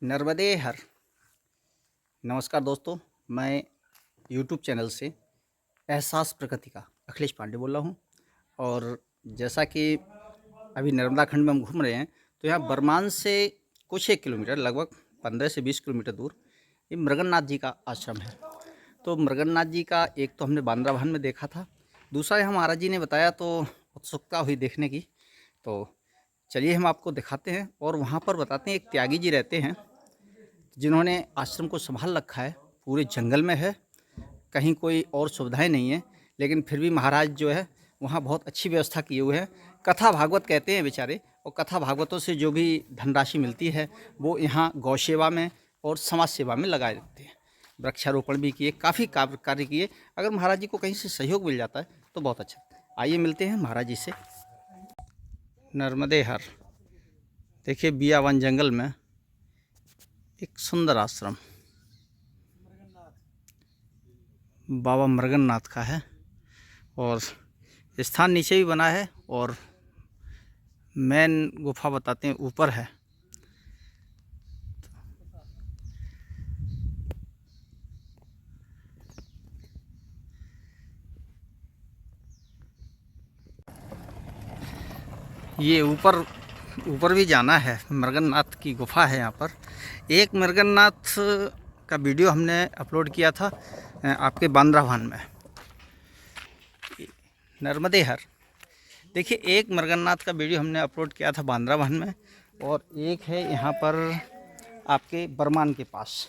नर्मदे हर। नमस्कार दोस्तों, मैं यूट्यूब चैनल से एहसास प्रकृति का अखिलेश पांडे बोल रहा हूँ। और जैसा कि अभी नर्मदा खंड में हम घूम रहे हैं, तो यहाँ बरमान से कुछ 1 किलोमीटर, लगभग 15 से 20 किलोमीटर दूर ये मृगन्नाथ जी का आश्रम है। तो मृगन्नाथ जी का एक तो हमने बांद्राभान में देखा था, दूसरा यहाँ महाराज जी ने बताया तो उत्सुकता हुई देखने की। तो चलिए हम आपको दिखाते हैं और वहाँ पर बताते हैं। एक त्यागी जी रहते हैं जिन्होंने आश्रम को संभाल रखा है, पूरे जंगल में है, कहीं कोई और सुविधाएं नहीं है, लेकिन फिर भी महाराज जो है वहाँ बहुत अच्छी व्यवस्था किए हुए हैं। कथा भागवत कहते हैं बेचारे, और कथा भागवतों से जो भी धनराशि मिलती है वो यहाँ गौ सेवा में और समाज सेवा में लगा देते हैं। वृक्षारोपण भी किए, काफ़ी कार्य किए। अगर महाराज जी को कहीं से सहयोग मिल जाता है तो बहुत अच्छा। आइए मिलते हैं महाराज जी से। नर्मदे हर। देखिए बियावन जंगल में एक सुंदर आश्रम बाबा मृगन्नाथ का है, और स्थान नीचे भी बना है और मेन गुफा बताते हैं ऊपर है। ये ऊपर ऊपर भी जाना है। मृगन्नाथ की गुफा है यहाँ पर। एक मृगन्नाथ का वीडियो हमने अपलोड किया था आपके बांद्राभान में, नर्मदे हर। देखिए एक मृगन्नाथ का वीडियो हमने अपलोड किया था बांद्राभान में, और एक है यहाँ पर आपके बरमान के पास।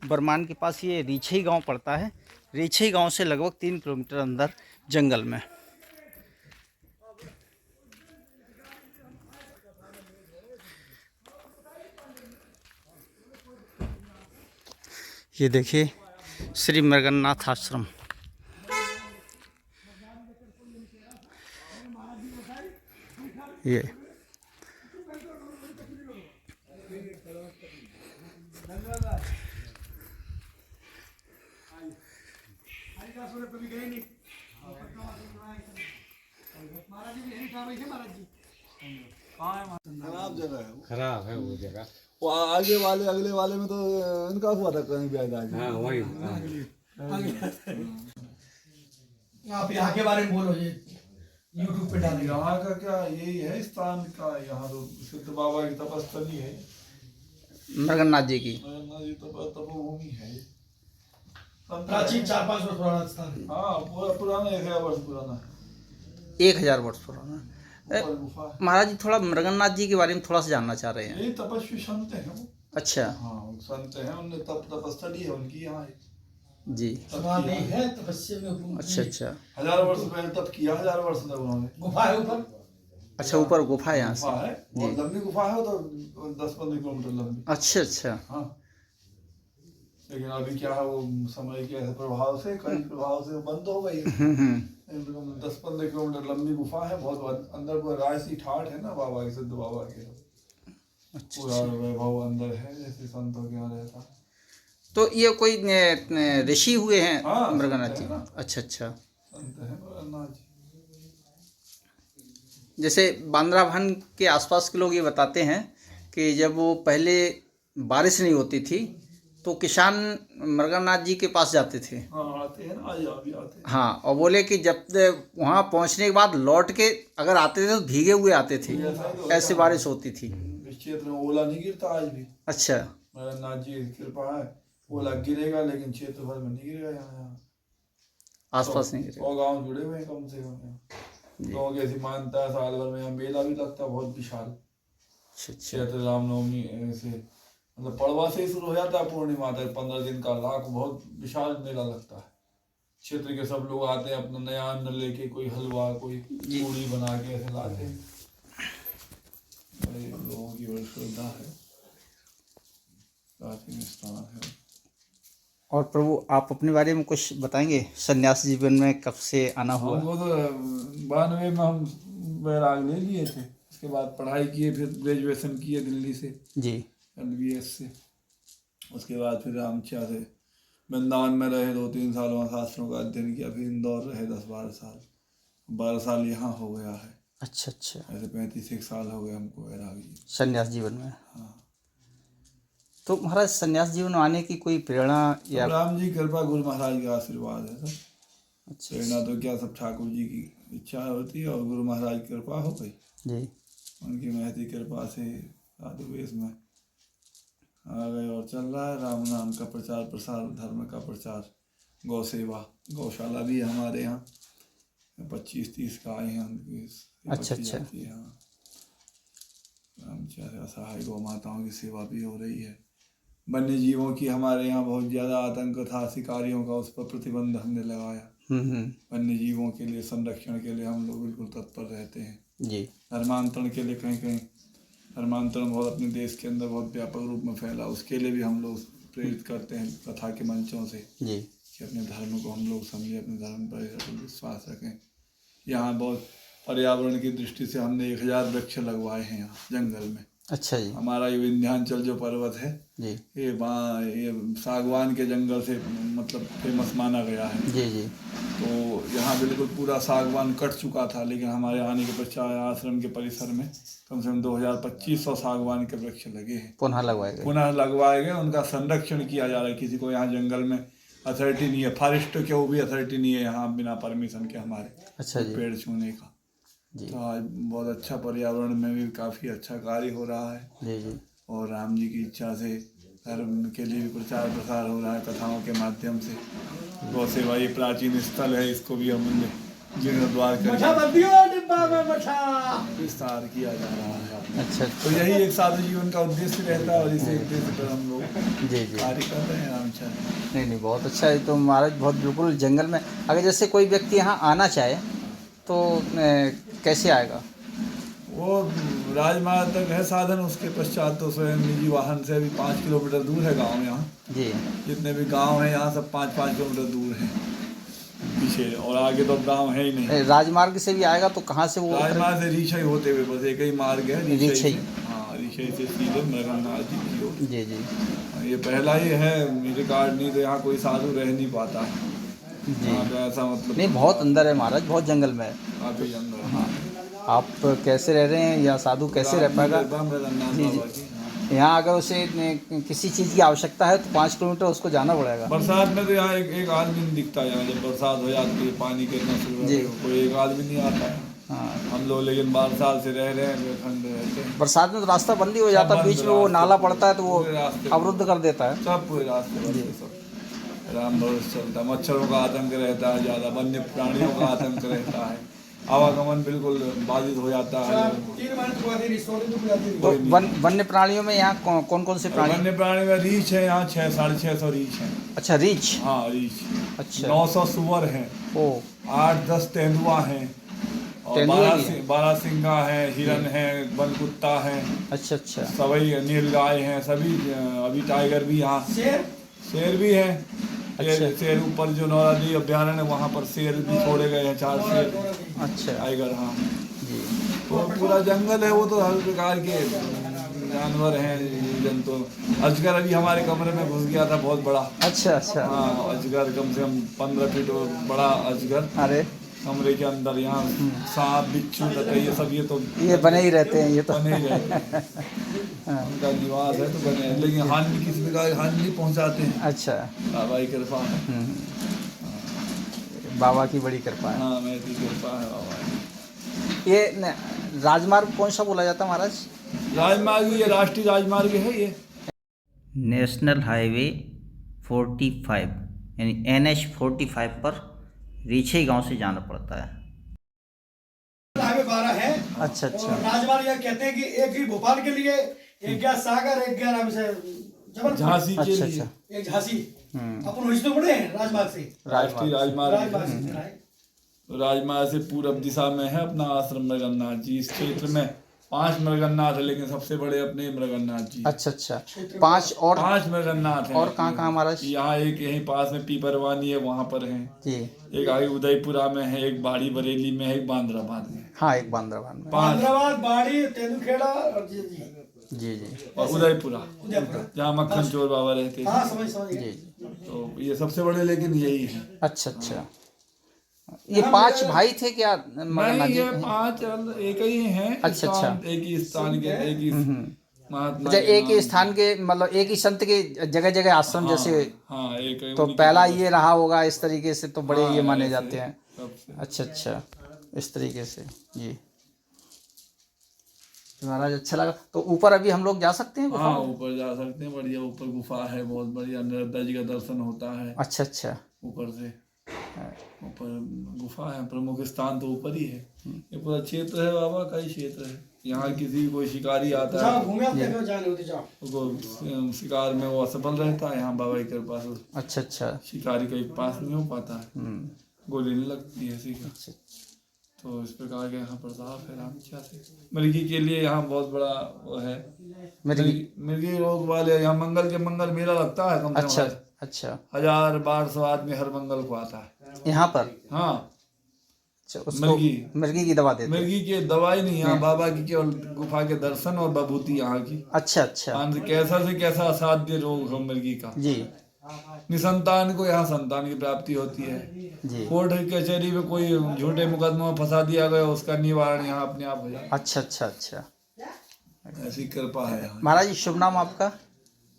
बरमान के पास ये रीछई गांव पड़ता है। रीछई गांव से लगभग 3 किलोमीटर अंदर जंगल में। ये देखिए श्री मृगन्नाथ आश्रम। ये खराब जगह है वो। खराब है वो जगह। वो आगे वाले अगले वाले में तो इनका हुआ था कहीं भी आगे। हाँ वही आप यहाँ के बारे में बोलो, ये यूट्यूब पे डालेगा। यहाँ का क्या यही है स्थान का, यहाँ तो सिद्ध बाबा की तपस्थली है, मृगन्नाथ जी की। जी तपोभूमि है ये। प्राचीन 400-500 वर्ष पुराना स्थान है। हाँ पूरा पुराना 1000 वर्ष पुराना है। 1000 वर्ष पुराना। ऊपर गुफा है। महाराज जी थोड़ा मृगन्नाथ जी के बारे में थोड़ा सा जानना चाह रहे हैं। यही तपस्वी संत हैं वो। अच्छा हाँ संत हैं, उनने तपस्थली है उनकी यहाँ जी। समाधि है, तपस्या में हुकुम की। अच्छा अच्छा 1000 वर्ष पहले तप किया, 1000 वर्ष तक उन्होंने। गुफा है ऊपर। अच्छा, ऊपर गुफा है यहाँ गुफा से। है, बहुत लंबी गुफा है, तो 10-15 किलोमीटर लंबी। अच्छा अच्छा। हाँ लेकिन अभी क्या है, वो समय के ऐसे प्रभाव से, कई प्रभाव से वो बंद हो गई है। 10-15 किलोमीटर लंबी गुफा है, बहुत अंदर पूरा रायसी ठाठ है ना बाबा के, सिद्ध बाबा के पूरा वैभव अंदर है, जैसे संतों के यहाँ रहता। तो ये कोई ऋषि हुए हैं हाँ, मृगन्नाथ संत जी? है ना। अच्छा अच्छा। संत है मृगन्नाथ जी। जैसे बांद्राभान के आसपास के लोग ये बताते हैं कि जब वो पहले बारिश नहीं होती थी तो किसान मृगन्नाथ जी के पास जाते थे। हाँ आते हैं ना, आज अभी आते हैं। हाँ, और बोले कि जब वहाँ पहुँचने के बाद लौट के अगर आते थे तो भीगे हुए आते थे, ऐसे बारिश होती थी। इस क्षेत्र में ओला नहीं गिरता आज भी। अच्छा। मृगन्नाथ जी की कृपा है, ओला गिरेगा लेकिन क्षेत्र भर में नहीं गिरेगा। यहाँ आसपास नहीं गिरेगा। 100 गाँव जुड़े हुए हैं कम से कम। लोगों की ऐसी मानता है, साल भर में यहाँ मेला भी लगता है बहुत विशाल। अच्छा अच्छा। चैत्र रामनवमी से मतलब पड़वा से ही शुरू हो जाता है, पूर्णिमा तक 15 दिन का लाख बहुत विशाल मेला लगता है। क्षेत्र के सब लोग आते हैं अपना नया अन्न लेके, कोई हलवा कोई पूड़ी बना के ऐसे लाते हैं। लोगों की बड़ी श्रद्धा है, प्राचीन स्थान है। और प्रभु आप अपने बारे में कुछ बताएंगे? सन्यास जीवन में कब से आना हुआ? हमको तो 92 में हम वैराग ले लिए थे, उसके बाद पढ़ाई किए, फिर ग्रेजुएशन किए दिल्ली से जी। LBS से। उसके बाद फिर रामचा से वृंदावन में रहे 2-3 साल, वहाँ शास्त्रों का अध्ययन किया। फिर इंदौर रहे 10-12 साल, 12 साल यहाँ हो गया है। अच्छा अच्छा। ऐसे 35-1 साल हो गए हमको वैरागी सन्यास जीवन में। हाँ तो महाराज संन्यास जीवन में आने की कोई प्रेरणा या राम जी कृपा, गुरु महाराज का आशीर्वाद है सर। अच्छा प्रेरणा तो क्या, सब ठाकुर जी की इच्छा होती है और गुरु महाराज की कृपा हो गई। जी उनकी महती कृपा से साधु वेश में आ गए और चल रहा है राम नाम का प्रचार प्रसार, धर्म का प्रचार, गौ सेवा, गौशाला भी है हमारे यहाँ, 25-30 गाय हैं उनकी सेवा अच्छा, की अच्छा। जाती है। हाँ, रामचार्य असहाय गौ माताओं की सेवा भी हो रही है। वन्य जीवों की हमारे यहाँ बहुत ज़्यादा आतंक था, शिकारियों का, उस पर प्रतिबंध हमने लगाया। वन्य जीवों के लिए संरक्षण के लिए हम लोग बिल्कुल तत्पर रहते हैं। जी धर्मांतरण के लिए कहीं कहीं धर्मांतरण बहुत अपने देश के अंदर बहुत व्यापक रूप में फैला, उसके लिए भी हम लोग प्रेरित करते हैं कथा के मंचों से जी कि अपने धर्म को हम लोग समझें, अपने धर्म पर विश्वास रखें। यहाँ बहुत पर्यावरण की दृष्टि से हमने 1000 वृक्ष लगवाए हैं यहाँ जंगल में। अच्छा जी हमारा ये विंध्याचल जो पर्वत है जी ये सागवान के जंगल से मतलब फेमस माना गया है। जी जी तो यहाँ बिल्कुल पूरा सागवान कट चुका था, लेकिन हमारे आने के पश्चात आश्रम के परिसर में कम से कम 2500 सागवान के वृक्ष लगे हैं, पुनः लगवाए गए। पुनः लगवाए गए। उनका संरक्षण किया जा रहा है। किसी को यहाँ जंगल में अथॉरिटी नहीं है, फॉरेस्ट के वो भी अथॉरिटी नहीं है यहाँ बिना परमिशन के हमारे अच्छा जी पेड़ छूने का। जी तो आज बहुत अच्छा पर्यावरण में भी काफ़ी अच्छा कार्य हो रहा है जी जी और राम जी की इच्छा से धर्म के लिए भी प्रचार प्रसार हो रहा है कथाओं के माध्यम से। गौ सेवा ये प्राचीन स्थल है, इसको भी हमने जीर्णोद्वार कर विस्तार किया जा रहा है। अच्छा तो यही एक साधु जीवन का उद्देश्य रहता है और इसी उद्देश्य पर हम लोग जी जी कार्य कर रहे हैं रामचंद्र। नहीं नहीं बहुत अच्छा है। तो महाराज बहुत बिल्कुल जंगल में अगर जैसे कोई व्यक्ति यहाँ आना चाहे तो कैसे आएगा? वो राजमार्ग तक है साधन, उसके पश्चात तो स्वयं निजी वाहन से भी 5 किलोमीटर दूर है गांव। यहाँ जी जितने भी गांव हैं यहाँ सब 5-5 किलोमीटर दूर हैं पीछे, और आगे तो गांव है ही नहीं। राजमार्ग से भी आएगा तो कहाँ से वो राजमार्ग से रीछई होते हुए बस एक ही मार्ग है, रीछई रीछई। से। हाँ, रीछई से सीधे मृगन्नाथ जी की ओर। जी जी ये पहला ही है रिकॉर्ड, नहीं तो यहाँ कोई साधु रह नहीं पाता है। जी यहाँ का ऐसा मतलब नहीं बहुत अंदर है महाराज, बहुत जंगल में है। काफी अंदर। हाँ आप कैसे रह रहे हैं या साधु कैसे रह पाएगा? मृगन्नाथ जी, जी। बाबा की। हाँ। यहाँ अगर उसे किसी चीज़ की आवश्यकता है तो 5 किलोमीटर उसको जाना पड़ेगा। बरसात में तो यहाँ एक आदमी नहीं दिखता। यहाँ जब बरसात हो जाती है पानी के इतना शुरू जी। कोई एक आदमी नहीं आता है। हाँ हम लोग लेकिन 12 साल से रह रहे हैं, ठंड रहते हैं। बरसात में तो रास्ता बंद ही हो जाता है, सब बीच बंद में वो रास्ते, नाला पड़ता है तो वो पूरे रास्ते अवरुद्ध कर देता है। सब पूरे रास्ते बंद है, सब राम भरोसे चलता है। मच्छरों का आतंक रहता है ज़्यादा, वन्य प्राणियों का आतंक रहता है, आवागमन बिल्कुल बाधित हो जाता है। तो वन्य प्राणियों में यहाँ कौन कौन से प्राणी? वन्य प्राणी में रीछ है यहाँ 600-650 रीछ है। अच्छा रीछ। हाँ रीछ। अच्छा 900 सुअर हैं, ओ 8-10 तेंदुआ हैं और तेंदुआ भी है? 12 सिंगा है, हिरन है, वन कुत्ता है, अच्छा अच्छा सभी नीलगाय हैं, सभी अभी टाइगर भी यहाँ, शेर भी है। अच्छा। शेर ऊपर जो नौरादी अभ्यारण्य है वहाँ पर शेर भी छोड़े गए हैं, 4 शेर, अच्छा टाइगर। हाँ जी तो पूरा जंगल है, वो तो हर प्रकार के जानवर हैं, जंतु। अजगर अभी हमारे कमरे में घुस गया था, बहुत बड़ा। अच्छा अच्छा हाँ अजगर कम से कम 15 फीट बड़ा अजगर अरे कमरे के अंदर। यहाँ सांप बिच्छू तथा ये सब ये बने ही रहते हैं, ये तो बने ही रहते हैं। हाँ, उनका निवास है तो बने हैं, लेकिन हानि किसी प्रकार की हानि नहीं पहुँचाते हैं। अच्छा बाबा की कृपा है। बाबा की बड़ी कृपा है। हाँ मेरी कृपा है बाबा की। ये राजमार्ग कौन सा बोला जाता है महाराज? राजमार्ग, ये राष्ट्रीय राजमार्ग है ये। नेशनल हाईवे 45 यानी NH 45 पर रीछई गांव से जाना पड़ता है। हाईवे 12 है। अच्छा अच्छा और राजमार्ग ये कहते हैं कि एक ही भोपाल के लिए, एक गया सागर, एक गया राम से जबलपुर, झांसी के अच्छा लिए अच्छा एक झांसी। अपन वहीं से पड़े हैं राजमार्ग से। राष्ट्रीय राजमार्ग राजमार्ग है। से है। तो राजमार्ग से पूरब दिशा में है अपना आश्रम मृगन्नाथ जी। इस क्षेत्र में 5 मृगन्नाथ है, लेकिन सबसे बड़े अपने मृगन्नाथ जी। अच्छा अच्छा 5 और 5 मृगन्नाथ हैं। और कहाँ महाराज? यहाँ एक यहीं पास में पीपरवानी है, वहाँ पर है। जी एक आगे उदयपुरा में है, एक बाड़ी बरेली में है, एक बांद्राबाद में। हाँ एक बांद्राबाद में। 5 हैदराबाद, बाड़ी, तेंदुखेड़ा और जी। जी जी और उदयपुरा उदयपुर। जहाँ मक्खन चोर बाबा रहते हाँ थे। समझ जी गए। जी तो ये सबसे बड़े लेकिन यही है। अच्छा अच्छा ये 5 भाई थे क्या? नहीं ये 5 एक ही हैं। अच्छा, अच्छा। एक ही स्थान के, एक ही महात्मा अच्छा, के एक ही नाम स्थान के मतलब एक ही संत के जगह जगह आश्रम हाँ, जैसे, हाँ एक है तो उन्हीं की पहला तरफ ये रहा होगा इस तरीके से, तो बड़े हाँ, ये माने ऐसे जाते हैं। सबसे अच्छा अच्छा, इस तरीके से जी। महाराज अच्छा लगा। तो ऊपर अभी हम लोग जा सकते हैं गुफा हाँ में? ऊपर जा सकते हैं, बढ़िया ऊपर गुफा है बहुत बढ़िया, नर्मदा जी का दर्शन होता है अच्छा अच्छा। ऊपर से। ऊपर गुफा है, प्रमुख स्थान तो ऊपर ही है। ये पूरा क्षेत्र है बाबा का ही क्षेत्र है। यहाँ किसी कोई शिकारी आता जाओ है घूमे आते हो, जाने होते जाओ। उसको शिकार में वो असफल रहता है, यहाँ बाबा की कृपा से अच्छा अच्छा। शिकारी के पास नहीं हो पाता है, गोली नहीं लगती है ऐसी का। अच्छा। तो इस प्रकार के यहाँ प्रताप है रामचा से। मृगी के लिए यहाँ बहुत बड़ा वो है, मृगी रोग वाले यहाँ मंगल के मंगल मेला लगता है, कम से अच्छा कम अच्छा। 1000-1200 आदमी हर मंगल को आता है यहाँ पर? हाँ। अच्छा, उसको मिर्गी की दवा देते हैं? मिर्गी की दवाई नहीं, यहाँ बाबा की केवल गुफा के दर्शन और बभूति यहाँ की। अच्छा अच्छा कैसा से कैसा असाध्य रोग हो मिर्गी का, जी निसंतान को यहाँ संतान की प्राप्ति होती है। जी। कोर्ट कचहरी में कोई झूठे मुकदमे में फंसा दिया गया, उसका निवारण यहाँ अपने आप हो जाए। अच्छा अच्छा अच्छा। ऐसी कृपा है यहाँ। महाराज जी शुभ नाम आपका?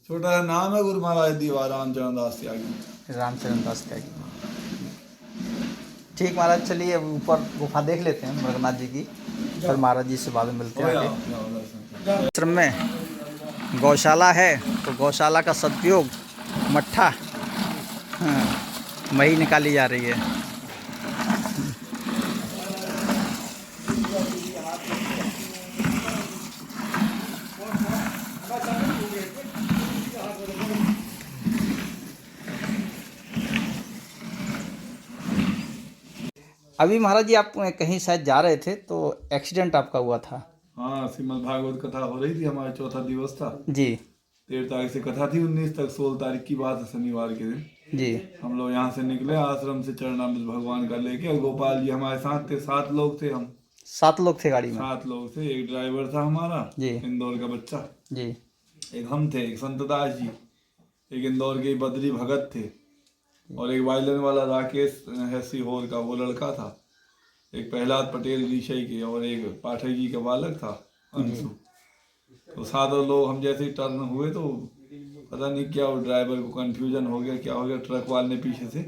छोटा सा नाम है गुरु महाराज दीवा रामचरण दास त्यागी। रामचरण दास त्यागी। ठीक महाराज, चलिए अब ऊपर गुफा देख लेते हैं मृगनाथ जी की, फिर महाराज जी से बाद में मिलते हैं आगे। आश्रम में गौशाला है, तो गौशाला का सदुपयोग मट्ठा मही निकाली जा रही है। अभी महाराज जी आप कहीं शायद जा रहे थे, तो एक्सीडेंट आपका हुआ था? हाँ, श्रीमद् भागवत कथा हो रही थी, हमारा चौथा दिवस था जी। 13 तारीख से कथा थी, 19 तक, 16 तारीख की बात है शनिवार के दिन जी। हम लोग यहाँ से निकले आश्रम से चरणामृत भगवान का लेके, और गोपाल जी हमारे साथ थे। 7 लोग थे हम। 7 लोग थे गाड़ी में? 7 लोग थे। एक ड्राइवर था हमारा जी। इंदौर का बच्चा जी। एक हम थे, एक संतदास जी, एक इंदौर के बद्री भगत थे, और एक वायलिन वाला राकेश है सीहोर का, वो लड़का था, एक प्रहलाद पटेल ऋषि के, और एक पाठक जी का बालक था अंशु। तो 7 लोग हम जैसे ही टर्न हुए तो पता नहीं क्या, वो ड्राइवर को कंफ्यूजन हो गया, क्या हो गया, ट्रक वाले ने पीछे से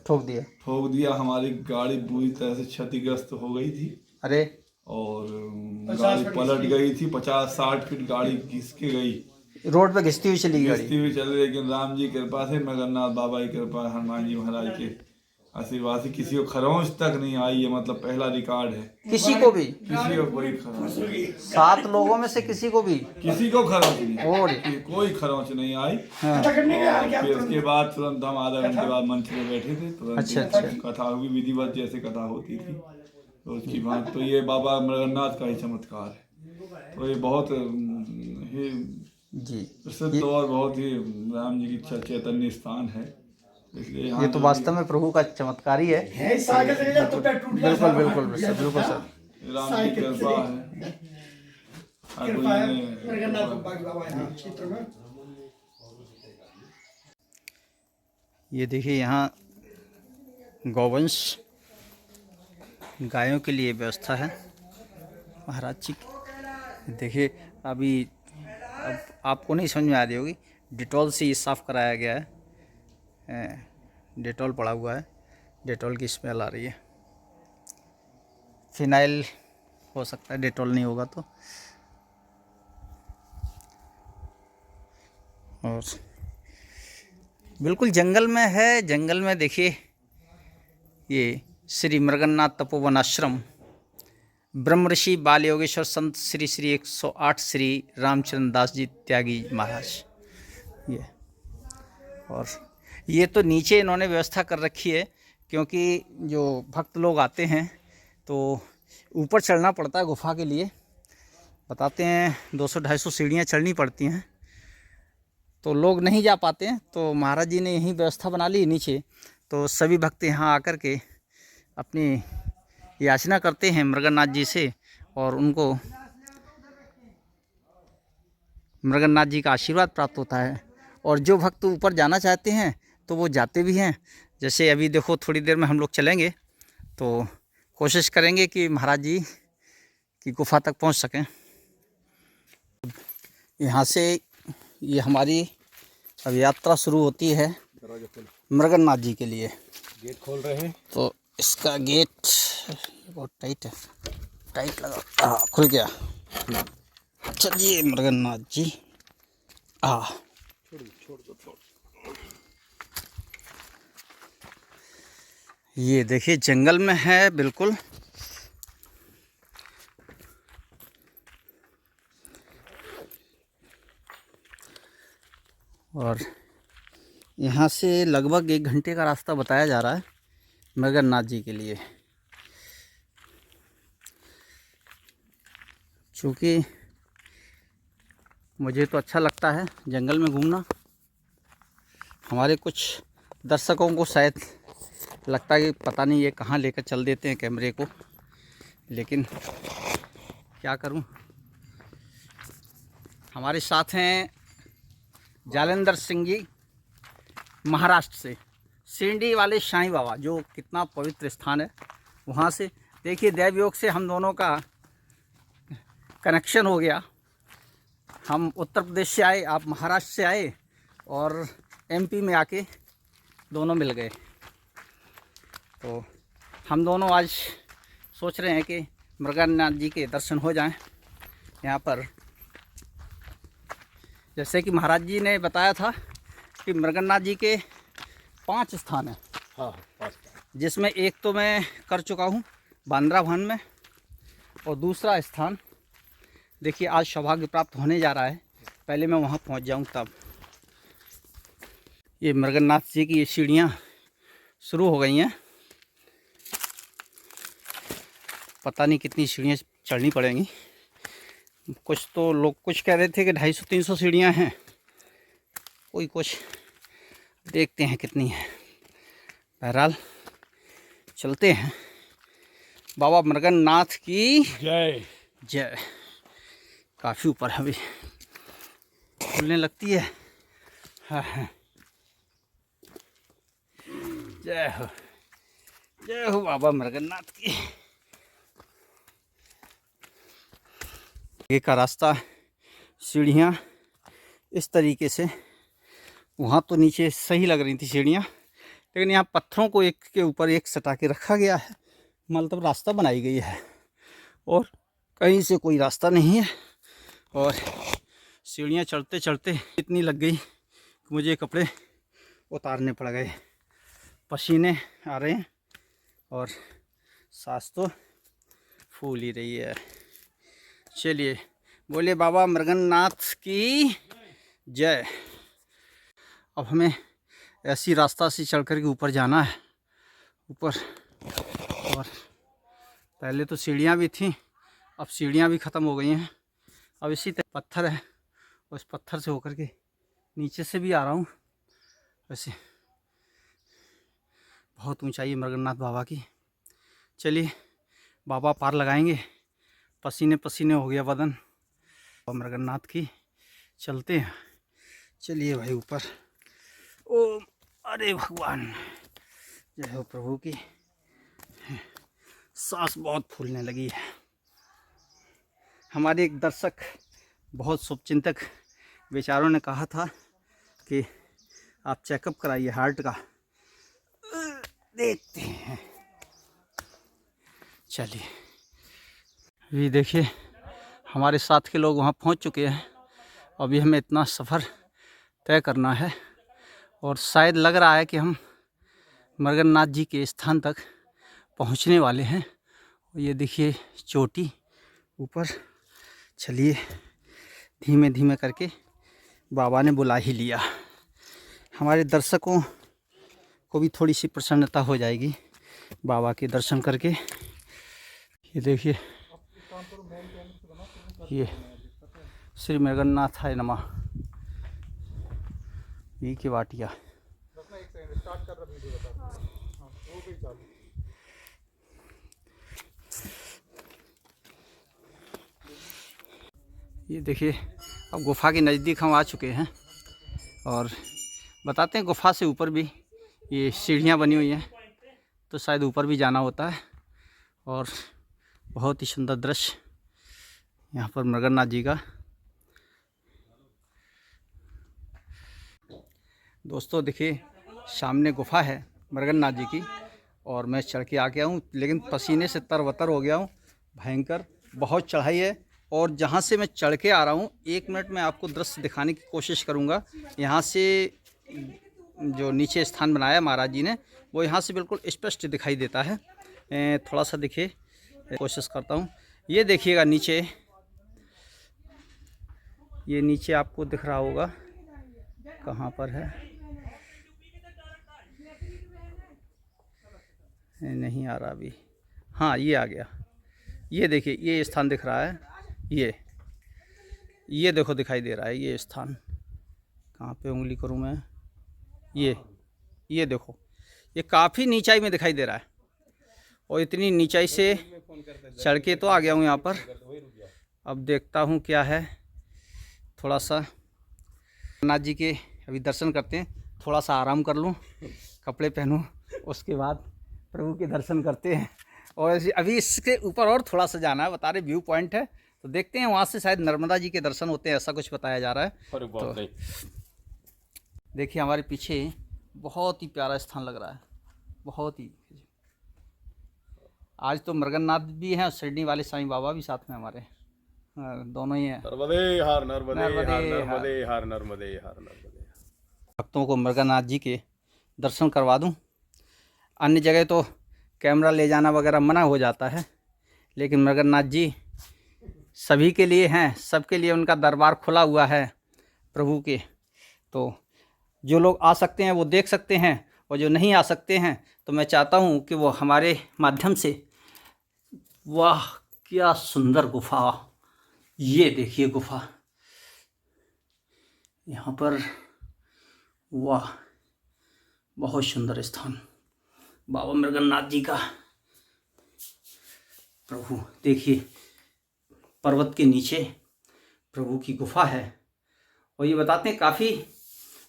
ठोक दिया। हमारी गाड़ी बुरी तरह से क्षतिग्रस्त हो गई थी। अरे! और गाड़ी पलट गई थी, 50-60 फीट गाड़ी घिस के गई, रोड पे घिसती हुई चली गाड़ी? घिसती हुई चली, लेकिन राम जी की कृपा से, मगरनाथ बाबा की कृपा, हनुमान जी महाराज के आशीर्वाद से किसी को खरोंच तक नहीं आई है, मतलब पहला रिकॉर्ड है। किसी को भी? किसी को कोई खरोंच नहीं। 7 लोगों में से किसी को भी? किसी को खरोंच नहीं, और कोई खरोंच नहीं आई। हाँ। और फिर उसके बाद तुरंत हम आधा घंटे बाद मंच पे बैठे थे, तुरंत अच्छा। कथा हुई विधिवत, जैसे कथा होती थी तो उसकी बात। तो ये बाबा मृगन्नाथ का ही चमत्कार है। तो ये बहुत ही जी प्रसिद्ध और बहुत ही राम जी की चैतन्य स्थान है, इसलिए ये तो वास्तव में प्रभु का चमत्कार ही है। बिल्कुल बिल्कुल बिल्कुल सर। राम जी की कृपा है। ये देखिए यहाँ गौवंश गायों के लिए व्यवस्था है महाराज जी की। देखिए अभी अब आपको नहीं समझ में आ रही होगी, डिटॉल से ये साफ़ कराया गया है। डिटॉल पड़ा हुआ है, डिटॉल की स्मेल आ रही है। फिनाइल हो सकता है, डिटॉल नहीं होगा तो। और बिल्कुल जंगल में है। जंगल में देखिए ये श्री मृगन्नाथ तपोवन आश्रम, ब्रह्म ऋषि बाल योगेश्वर संत श्री श्री 108 श्री रामचरण दास जी त्यागी महाराज। ये और ये तो नीचे इन्होंने व्यवस्था कर रखी है, क्योंकि जो भक्त लोग आते हैं तो ऊपर चढ़ना पड़ता है गुफा के लिए। बताते हैं 200-250 सीढ़ियाँ चढ़नी पड़ती हैं, तो लोग नहीं जा पाते हैं। तो महाराज जी ने यही व्यवस्था बना ली नीचे, तो सभी भक्त यहाँ आकर के अपनी याचना करते हैं मृगन्नाथ जी से, और उनको मृगन्नाथ जी का आशीर्वाद प्राप्त होता है। और जो भक्त ऊपर जाना चाहते हैं तो वो जाते भी हैं। जैसे अभी देखो थोड़ी देर में हम लोग चलेंगे, तो कोशिश करेंगे कि महाराज जी की गुफा तक पहुंच सकें। यहाँ से ये हमारी अब यात्रा शुरू होती है मृगन्नाथ जी के लिए। गेट खोल रहे हैं। तो इसका गेट बहुत टाइट है, टाइट लगा। हाँ, खुल गया। चलिए मृगन्नाथ जी। ये देखिए जंगल में है बिल्कुल। और यहाँ से लगभग 1 घंटे का रास्ता बताया जा रहा है मृगन्नाथ जी के लिए। चूँकि मुझे तो अच्छा लगता है जंगल में घूमना। हमारे कुछ दर्शकों को शायद लगता है कि पता नहीं ये कहाँ लेकर चल देते हैं कैमरे को, लेकिन क्या करूं। हमारे साथ हैं जालेंद्र सिंह जी, महाराष्ट्र से, शिरडी वाले साईं बाबा, जो कितना पवित्र स्थान है। वहाँ से देखिए दैव योग से हम दोनों का कनेक्शन हो गया। हम उत्तर प्रदेश से आए, आप महाराष्ट्र से आए, और एमपी में आके दोनों मिल गए। तो हम दोनों आज सोच रहे हैं कि मृगन्नाथ जी के दर्शन हो जाएं यहाँ पर। जैसे कि महाराज जी ने बताया था कि मृगन्नाथ जी के 5 स्थान हैं। हाँ, 5। जिसमें एक तो मैं कर चुका हूँ बांद्रा भवन में, और दूसरा स्थान देखिए आज सौभाग्य प्राप्त होने जा रहा है। पहले मैं वहाँ पहुँच जाऊँ तब। ये मृगन्नाथ जी की ये सीढ़ियाँ शुरू हो गई हैं। पता नहीं कितनी सीढ़ियाँ चढ़नी पड़ेंगी। कुछ तो लोग कुछ कह रहे थे कि 250-300 सीढ़ियाँ हैं, कोई कुछ देखते हैं कितनी है। बहरहाल चलते हैं। बाबा मृगन्नाथ की जय जय। काफ़ी ऊपर है, अभी खुलने लगती है। हाँ, जय हो बाबा मृगन्नाथ की। ये का रास्ता, सीढ़ियाँ इस तरीके से। वहाँ तो नीचे सही लग रही थी सीढ़ियाँ, लेकिन यहाँ पत्थरों को एक के ऊपर एक सटा के रखा गया है, मतलब रास्ता बनाई गई है, और कहीं से कोई रास्ता नहीं है। और सीढ़ियाँ चढ़ते चढ़ते इतनी लग गई कि मुझे कपड़े उतारने पड़ गए। पसीने आ रहे हैं और सांस तो फूल ही रही है। चलिए बोले बाबा मृगन्नाथ की जय। अब हमें ऐसी रास्ता से चढ़ कर के ऊपर जाना है, ऊपर। और पहले तो सीढ़ियाँ भी थीं, अब सीढ़ियाँ भी ख़त्म हो गई हैं। अब इसी तरह पत्थर है, उस पत्थर से होकर के नीचे से भी आ रहा हूँ। वैसे बहुत ऊंचाई है मृगन्नाथ बाबा की। चलिए बाबा पार लगाएंगे। पसीने पसीने हो गया बदन। मृगन्नाथ की चलते हैं। चलिए भाई ऊपर। ओ अरे भगवान, जय हो प्रभु की। सांस बहुत फूलने लगी है। हमारे एक दर्शक, बहुत शुभचिंतक बेचारों ने कहा था कि आप चेकअप कराइए हार्ट का। देखते हैं। चलिए अभी देखिए हमारे साथ के लोग वहाँ पहुँच चुके हैं। अभी हमें इतना सफ़र तय करना है, और शायद लग रहा है कि हम मृगन्नाथ जी के स्थान तक पहुँचने वाले हैं। ये देखिए चोटी ऊपर। चलिए धीमे धीमे करके बाबा ने बुला ही लिया। हमारे दर्शकों को भी थोड़ी सी प्रसन्नता हो जाएगी बाबा के दर्शन करके। ये देखिए ये श्री मृगन्नाथाय नमः ये की वाटिया। ये देखिए अब गुफा के नज़दीक हम आ चुके हैं, और बताते हैं गुफा से ऊपर भी ये सीढ़ियाँ बनी हुई हैं, तो शायद ऊपर भी जाना होता है। और बहुत ही सुंदर दृश्य यहाँ पर मृगन्नाथ जी का। दोस्तों देखिए, सामने गुफा है मृगन्नाथ जी की, और मैं चढ़ के आ गया हूँ, लेकिन पसीने से तरबतर हो गया हूँ। भयंकर बहुत चढ़ाई है, और जहाँ से मैं चढ़ के आ रहा हूँ, 1 मिनट में आपको दृश्य दिखाने की कोशिश करूँगा। यहाँ से जो नीचे स्थान बनाया महाराज जी ने, वो यहाँ से बिल्कुल स्पष्ट दिखाई देता है। थोड़ा सा देखिए, कोशिश करता हूँ। ये देखिएगा नीचे, ये नीचे आपको दिख रहा होगा, कहाँ पर है, नहीं आ रहा अभी। हाँ, ये आ गया। ये देखिए, ये स्थान दिख रहा है, ये देखो दिखाई दे रहा है ये स्थान। कहाँ पे उंगली करूँ मैं? ये देखो, ये काफ़ी नीचाई में दिखाई दे रहा है, और इतनी नीचाई से चढ़ के तो आ गया हूँ यहाँ पर। अब देखता हूँ क्या है, थोड़ा सा नाथ जी के अभी दर्शन करते हैं, थोड़ा सा आराम कर लूँ, कपड़े पहनूँ, उसके बाद प्रभु के दर्शन करते हैं। और अभी इसके ऊपर और थोड़ा सा जाना है, बता रहे व्यू पॉइंट है, तो देखते हैं वहाँ से शायद नर्मदा जी के दर्शन होते हैं, ऐसा कुछ बताया जा रहा है। तो देखिए हमारे पीछे बहुत ही प्यारा स्थान लग रहा है, बहुत ही। आज तो मृगन्नाथ भी हैं और शिरडी वाले साईं बाबा भी साथ में हमारे, दोनों ही हैं। नर्मदे हार नर्मदे हार नर्मदे नर्मदे हार नर्मदे हार नर्मदे। भक्तों को मृगन्नाथ जी के दर्शन करवा दूं। अन्य जगह तो कैमरा ले जाना वगैरह मना हो जाता है, लेकिन मृगन्नाथ जी सभी के लिए हैं, सबके लिए उनका दरबार खुला हुआ है प्रभु के। तो जो लोग आ सकते हैं वो देख सकते हैं, और जो नहीं आ सकते हैं तो मैं चाहता हूँ कि वो हमारे माध्यम से, वाह क्या सुंदर गुफा, ये देखिए गुफा यहाँ पर, वाह बहुत सुंदर स्थान बाबा मृगन्नाथ जी का। प्रभु देखिए, पर्वत के नीचे प्रभु की गुफा है, और ये बताते हैं काफ़ी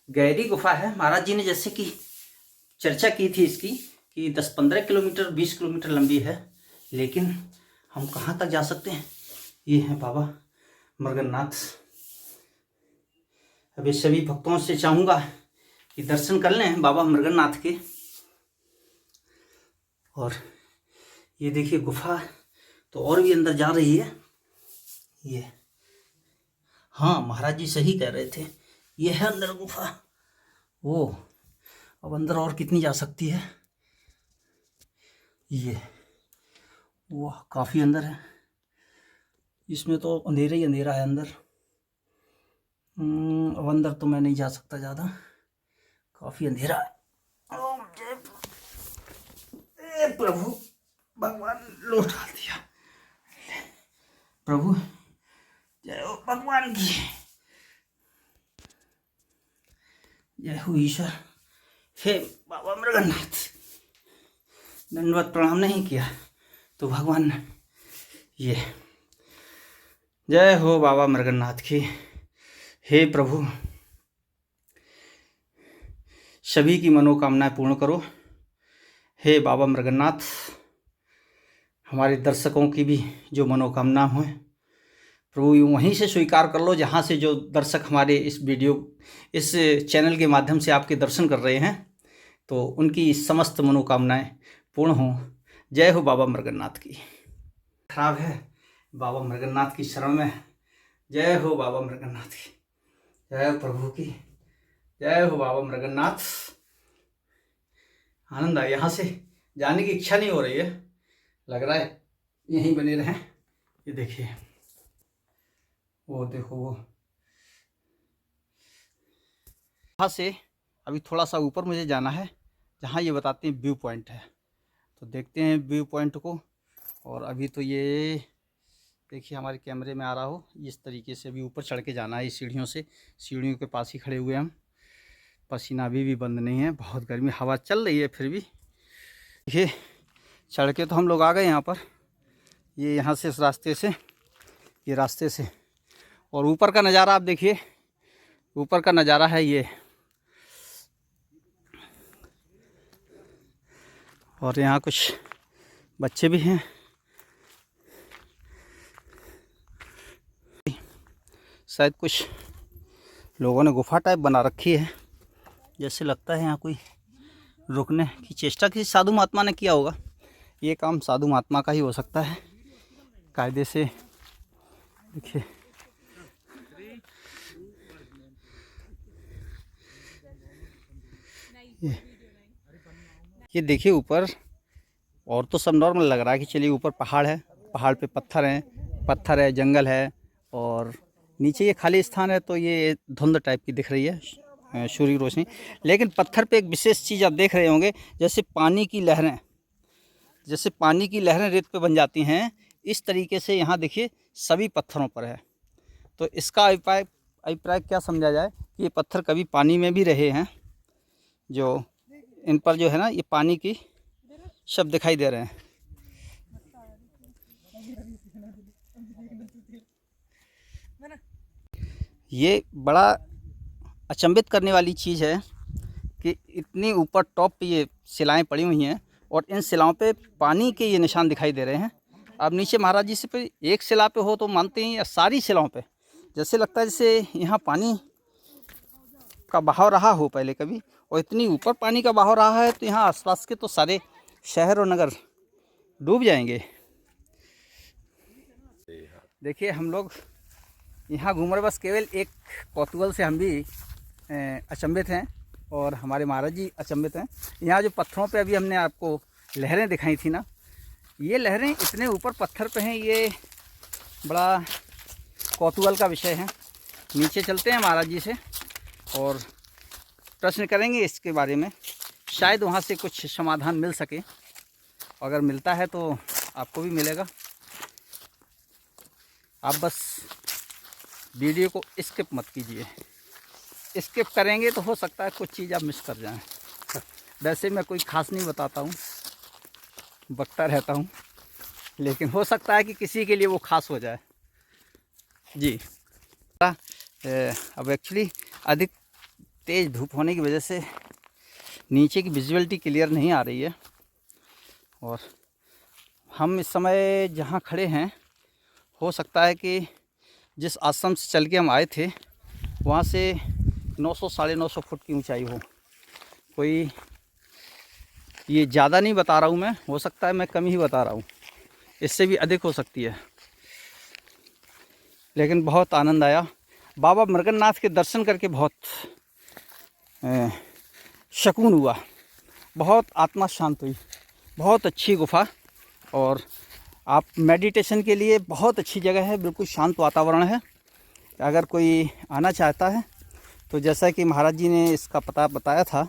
गहरी गुफा है। महाराज जी ने जैसे कि चर्चा की थी इसकी कि 10-15 किलोमीटर 20 किलोमीटर लंबी है, लेकिन हम कहाँ तक जा सकते हैं? ये हैं बाबा मृगन्नाथ। अभी सभी भक्तों से चाहूँगा कि दर्शन कर लें बाबा मृगन्नाथ के। और ये देखिए गुफा तो और भी अंदर जा रही है ये। हाँ, महाराज जी सही कह रहे थे, ये है अंदर गुफा। वो अब अंदर और कितनी जा सकती है ये? वाह काफ़ी अंदर है, इसमें तो अंधेरा ही अंधेरा है अंदर। अब अंदर तो मैं नहीं जा सकता ज़्यादा, काफ़ी अंधेरा है। ओम जय प्रभु, भगवान लौट डाल दिया। प्रभु जय हो भगवान की, जय हो ईश्वर। हे बाबा मृगन्नाथ, दंडवत प्रणाम नहीं किया तो भगवान ने ये, जय हो बाबा मृगन्नाथ की। हे प्रभु, सभी की मनोकामनाएं पूर्ण करो। हे बाबा मृगन्नाथ, हमारे दर्शकों की भी जो मनोकामना हो प्रभु वहीं से स्वीकार कर लो, जहाँ से जो दर्शक हमारे इस चैनल के माध्यम से आपके दर्शन कर रहे हैं, तो उनकी समस्त मनोकामनाएं पूर्ण हों। जय हो बाबा मृगन्नाथ की। खराब है, बाबा मृगन्नाथ की शरण में। जय हो बाबा मृगन्नाथ की, जय हो प्रभु की, जय हो बाबा मृगन्नाथ। आनंद आ, यहाँ से जाने की इच्छा नहीं हो रही है, लग रहा है यहीं बने रहें। ये देखिए, वो देखो, वो यहाँ से अभी थोड़ा सा ऊपर मुझे जाना है, जहाँ ये बताते हैं व्यू पॉइंट है। तो देखते हैं व्यू पॉइंट को। और अभी तो ये देखिए हमारे कैमरे में आ रहा हो, इस तरीके से अभी ऊपर चढ़ के जाना है इस सीढ़ियों से। सीढ़ियों के पास ही खड़े हुए हम, पसीना अभी भी बंद नहीं है, बहुत गर्मी, हवा चल रही है फिर भी। ये चढ़ के तो हम लोग आ गए यहाँ पर, ये यहाँ से इस रास्ते से, ये रास्ते से। और ऊपर का नज़ारा आप देखिए, ऊपर का नज़ारा है ये। और यहाँ कुछ बच्चे भी हैं, शायद कुछ लोगों ने गुफा टाइप बना रखी है जैसे लगता है यहाँ कोई रुकने की चेष्टा किसी साधु महात्मा ने किया होगा। ये काम साधु महात्मा का ही हो सकता है। कायदे से देखिए, ये देखिए ऊपर, और तो सब नॉर्मल लग रहा है कि चलिए ऊपर पहाड़ है, पहाड़ पे पत्थर हैं, पत्थर है, जंगल है, और नीचे ये खाली स्थान है तो ये धुंध टाइप की दिख रही है, सूर्य की रोशनी। लेकिन पत्थर पे एक विशेष चीज़ आप देख रहे होंगे, जैसे पानी की लहरें, जैसे पानी की लहरें रेत पे बन जाती हैं, इस तरीके से यहाँ देखिए सभी पत्थरों पर है। तो इसका अभिप्राय क्या समझा जाए कि ये पत्थर कभी पानी में भी रहे हैं, जो इन पर जो है ना ये पानी की शब्द दिखाई दे रहे हैं। ये बड़ा अचंभित करने वाली चीज़ है कि इतनी ऊपर टॉप पे ये शिलाएं पड़ी हुई हैं और इन शिलाओं पे पानी के ये निशान दिखाई दे रहे हैं। अब नीचे महाराज जी से पे एक शिला पे हो तो मानते हैं, या सारी शिलाओं पे जैसे लगता है जैसे यहाँ पानी का बहाव रहा हो पहले कभी, और इतनी ऊपर पानी का बहाव रहा है तो यहाँ आसपास के तो सारे शहर और नगर डूब जाएंगे। देखिए हम लोग यहाँ घूम रहे, बस केवल एक कौतूहल से हम भी अचंभित हैं और हमारे महाराज जी अचंभित हैं। यहाँ जो पत्थरों पे अभी हमने आपको लहरें दिखाई थी ना, ये लहरें इतने ऊपर पत्थर पे हैं, ये बड़ा कौतूहल का विषय है। नीचे चलते हैं महाराज जी से और प्रश्न करेंगे इसके बारे में, शायद वहाँ से कुछ समाधान मिल सके। अगर मिलता है तो आपको भी मिलेगा। आप बस वीडियो को स्किप मत कीजिए, स्किप करेंगे तो हो सकता है कुछ चीज़ आप मिस कर जाएं। वैसे मैं कोई ख़ास नहीं बताता हूँ, बकता रहता हूँ, लेकिन हो सकता है कि किसी के लिए वो ख़ास हो जाए। जी अब एक्चुअली अधिक तेज़ धूप होने की वजह से नीचे की विजुअलिटी क्लियर नहीं आ रही है, और हम इस समय जहाँ खड़े हैं हो सकता है कि जिस आश्रम से चल के हम आए थे वहाँ से 900 साढ़े 900 फुट की ऊंचाई हो। कोई ये ज़्यादा नहीं बता रहा हूँ मैं, हो सकता है मैं कम ही बता रहा हूँ, इससे भी अधिक हो सकती है। लेकिन बहुत आनंद आया, बाबा मृगन्नाथ के दर्शन करके बहुत सुकून हुआ, बहुत आत्मा शांत हुई। बहुत अच्छी गुफा, और आप मेडिटेशन के लिए बहुत अच्छी जगह है, बिल्कुल शांत वातावरण है। अगर कोई आना चाहता है तो जैसा कि महाराज जी ने इसका पता बताया था,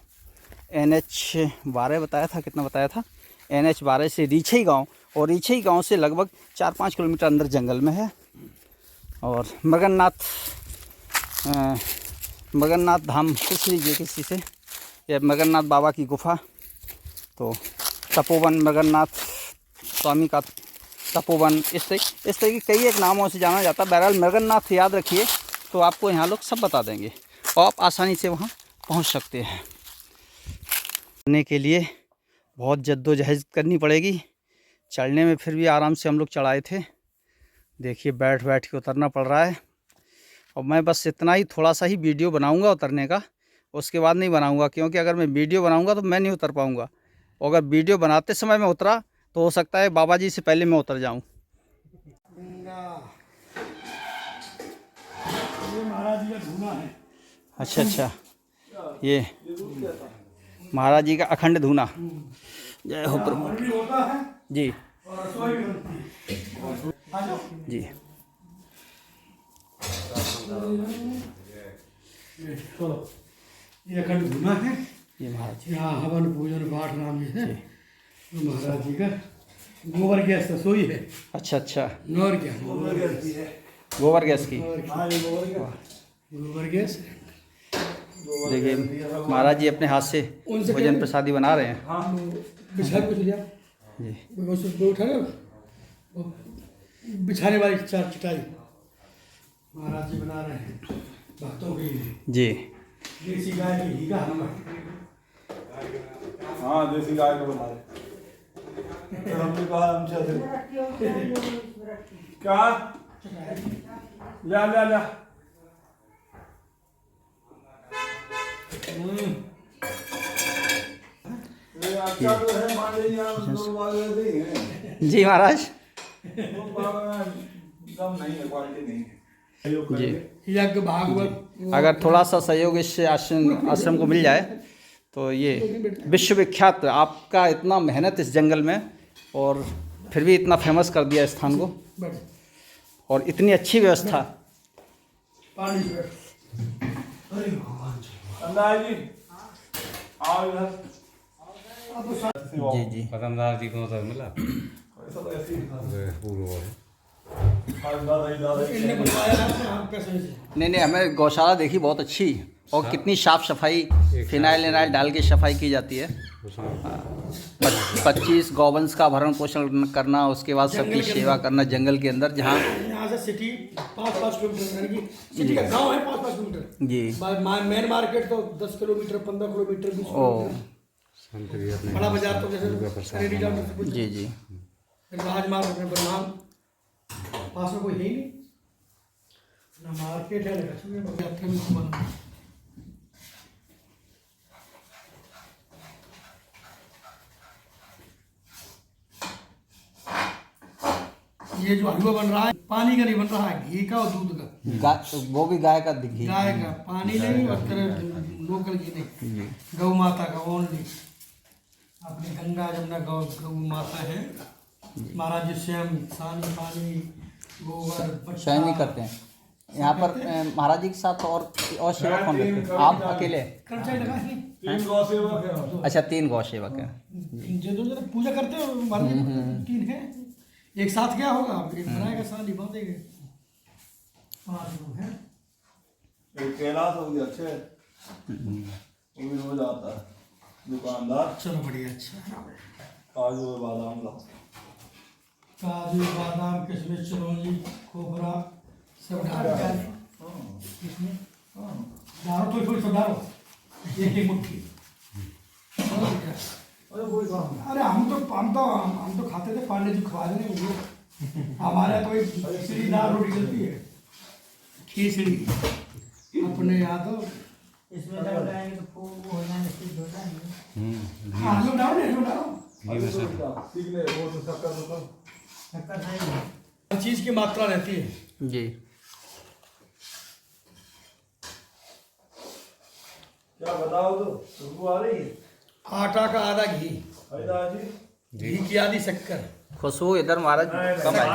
NH 12 बताया था, कितना बताया था, NH 12 से रीछई गांव, और रीछई गांव से लगभग 4-5 किलोमीटर अंदर जंगल में है। और मगन्नाथ धाम पूछ लीजिए किसी से, या मगन्नाथ बाबा की गुफा, तो तपोवन मगन्नाथ स्वामी का तपोवन, इस तरह की कई एक नामों से जाना जाता है। बहरहाल मगन्नाथ याद रखिए तो आपको यहाँ लोग सब बता देंगे और आप आसानी से वहाँ पहुँच सकते हैं। चढ़ने के लिए बहुत जद्दोजहद करनी पड़ेगी, चढ़ने में फिर भी आराम से हम लोग चढ़ाए थे। देखिए बैठ बैठ के उतरना पड़ रहा है, और मैं बस इतना ही थोड़ा सा ही वीडियो बनाऊंगा उतरने का, उसके बाद नहीं बनाऊंगा, क्योंकि अगर मैं वीडियो बनाऊंगा तो मैं नहीं उतर पाऊंगा, और अगर वीडियो बनाते समय मैं उतरा तो हो सकता है बाबा जी से पहले मैं उतर जाऊं। ये महाराज जी का धूना है। अच्छा अच्छा, ये महाराज जी का अखंड धूना। जय हो प्रभु भी होता है जी। और रसोई भी बनती है। जी चलो, ये अखंड धूना है। ये महाराज यहाँ हवन पूजन पाठ नाम जी है महाराज जी का। गोबर गैस रसोई है। अच्छा अच्छा, नौर क्या गोबर गैस है, गोबर गैस की। गोबर गैस। देखिए महाराज जी अपने हाथ से भोजन प्रसादी बना रहे हैं। हाँ बिछा कुछ लिया जी वो उठा ना, वो बिछाने वाली चार चटाई महाराज जी बना रहे हैं भक्तों के लिए। जी देसी गाय की घी का हलवा। हाँ देसी गाय को बना रहे। तो हमने कहा हम चलते क्या ला ला ला कच्चा तो है मान लीजिए आप दो बार ऐसे ही है जी महाराज वो बाबा दम नहीं है क्वालिटी नहीं है जी। यज्ञ भागवत अगर थोड़ा सा सहयोग इस आश्रम को मिल जाए तो ये विश्वविख्यात, आपका इतना मेहनत इस जंगल में और फिर भी इतना फेमस कर दिया स्थान को, बड़े और इतनी अच्छी व्यवस्था। पानी से अरे भगवान अंदाज जी आओ इधर जी जी। पतंदार जी को तो मिला ऐसा तो ऐसे ही था पूर्व है। इनने बताया आपने, आप कैसे से नहीं हमें गौशाला देखी बहुत अच्छी, और कितनी साफ सफाई, फिनाइल विनाइल डाल के सफाई की जाती है। 25 गौवंश का भरण पोषण करना, उसके बाद सबकी सेवा करना जंगल के अंदर, जहाँ यहाँ से सिटी 5-5 किलोमीटर, यानी कि सिटी का गाँव है 5-5 किलोमीटर जी। मेन मार्केट तो 10 किलोमीटर 15 किलोमीटर 20 ओ किलोमीटर, बड़ा बाजार तो जैसे कनेडी जाओ तो कुछ जी जी। राजमार्ग अपने ब्रह्मांड पास में कोई है ही नहीं, ना मार्केट है ना कुछ भी, बस यात्रा में घूमना। ये जो हलवा बन रहा है पानी का नहीं बन रहा है, घी का और दूध का। वो भी गाय का घी। गाय का पानी नहीं और लोकल घी नहीं, गौ माता का ओनली। अपनी गंगा जमुना गौ माता है महाराज जी, स्वयं सानी पानी गोबर पट्टा। स्वयं ही करते हैं यहाँ पर। महाराज जी के साथ और सेवक कौन रहते हैं? आप अकेले? कर्मचारी लगा है नहीं? 3 गौ सेवक है अच्छा 3 गौ सेवक हैं। जो जो पूजा करते हो महाराज जी 3 है, एक साथ क्या होगा, एक बनाएगा सानी बांधेंगे 5 लोग हैं। एक कैलाश हो गया अच्छे वो भी रोज आता है दुकानदार। चलो बढ़िया, अच्छा काजू और बादाम का काजू बादाम किशमिश चिरौंजी खोपरा सब डाल इसमें डालो, थोड़ी सब डालो, एक मुट्ठी। अरे कोई काम अरे हम तो खाते थे, पांडे जी खवा देंगे मुझे। हमारे यहाँ कोई खिचड़ी दाल रोटी चलती है, खिचड़ी अपने यहाँ तो इसमें डाल डालेंगे तो खूब हो जाएंगे, सिद्ध हो जाएंगे। हाँ लोग डालो नहीं, लोग डालो, सीखने वो तो शक्कर तो शक्कर सही है। हर चीज़ की मात्रा रहती है। जी। क्या बताओ तो खुशबू आ रही है। आटा का आधा घी, हरिदास जी घी की आधी शक्कर, खुशबू इधर महाराज कम आई।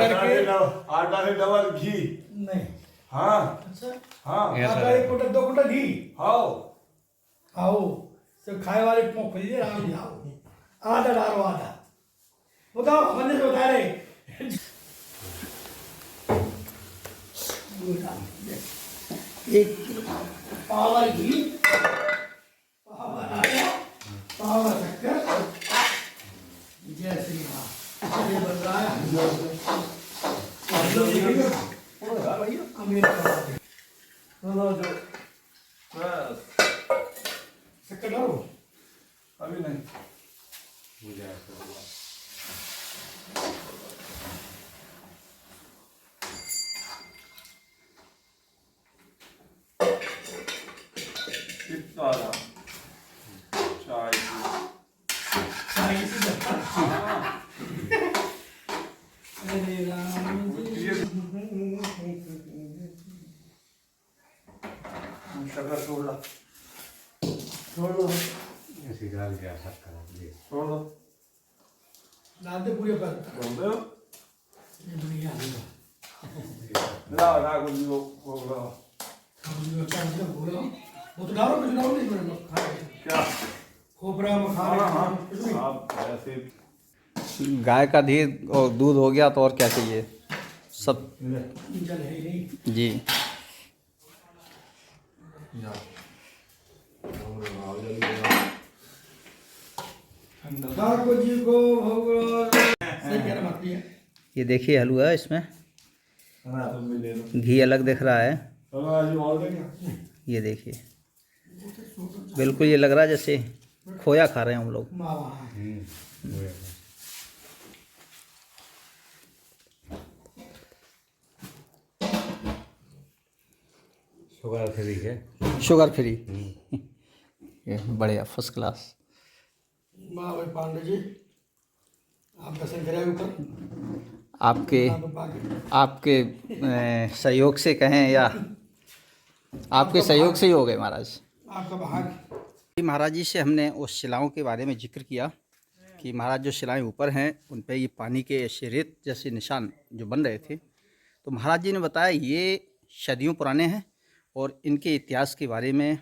आटा से डबल घी। नहीं हाँ अच्छा, हाँ आटा 1 कुंटल 2 कुंटल घी आओ आओ, सब खाए वाले पोंख लीजिए आराम से आओ, आधा डालो आधा, बताओ बंदे से बता रहे एक किलो पावर घी, पावर आटा, पावर शक्कर, जय श्री राम। ये बन रहा है अमेरिका जो बस शक्कर डालो। अभी नहीं कितना चाय अरे राम शक्कर छोड़ दो ऐसी गाल क्या शक्कर छोड़ दो डाल दे पूरे पर, छोड़ दो ये बढ़िया होगा। लाओ ना कुछ वो अब जो अच्छा है बोलो, वो तो डालो, कुछ डालो नहीं बोलो, क्या खोपरा मखाना हाँ कुछ भी। हाँ आप ऐसे गाय का घी और दूध हो गया तो और क्या चाहिए सब। जल है ही नहीं। जी। ठाकुर जी को भगवान सही कह रहा है। ये देखिए हलवा, इसमें तुम भी ले लो घी अलग दिख रहा है। आज और देंगे ये देखिए बिल्कुल ये लग रहा है जैसे खोया खा रहे हैं हम लोग। मावा शुगर फ्री है। Sugar free. ये बढ़िया फर्स्ट क्लास। वाह भाई पांडे जी, आप दर्शन करें ऊपर आपके बाकी आपके सहयोग से कहें या आपके सहयोग से ही हो गए महाराज। आपका भाग। महाराज जी से हमने उस शिलाओं के बारे में जिक्र किया कि महाराज जो शिलाएं ऊपर हैं उन पे ये पानी के ऐसे रेत जैसे निशान जो बन रहे थे, तो महाराज जी ने बताया ये सदियों पुराने हैं और इनके इतिहास के बारे में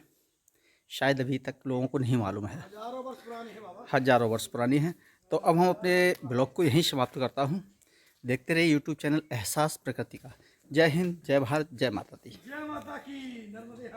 शायद अभी तक लोगों को नहीं मालूम है। हज़ारों वर्ष पुरानी है। तो अब हम अपने ब्लॉग को यहीं समाप्त करता हूँ। देखते रहिए यूट्यूब चैनल एहसास प्रकृति का। जय हिंद, जय भारत, जय माता दी। जय माता की। नर्मदे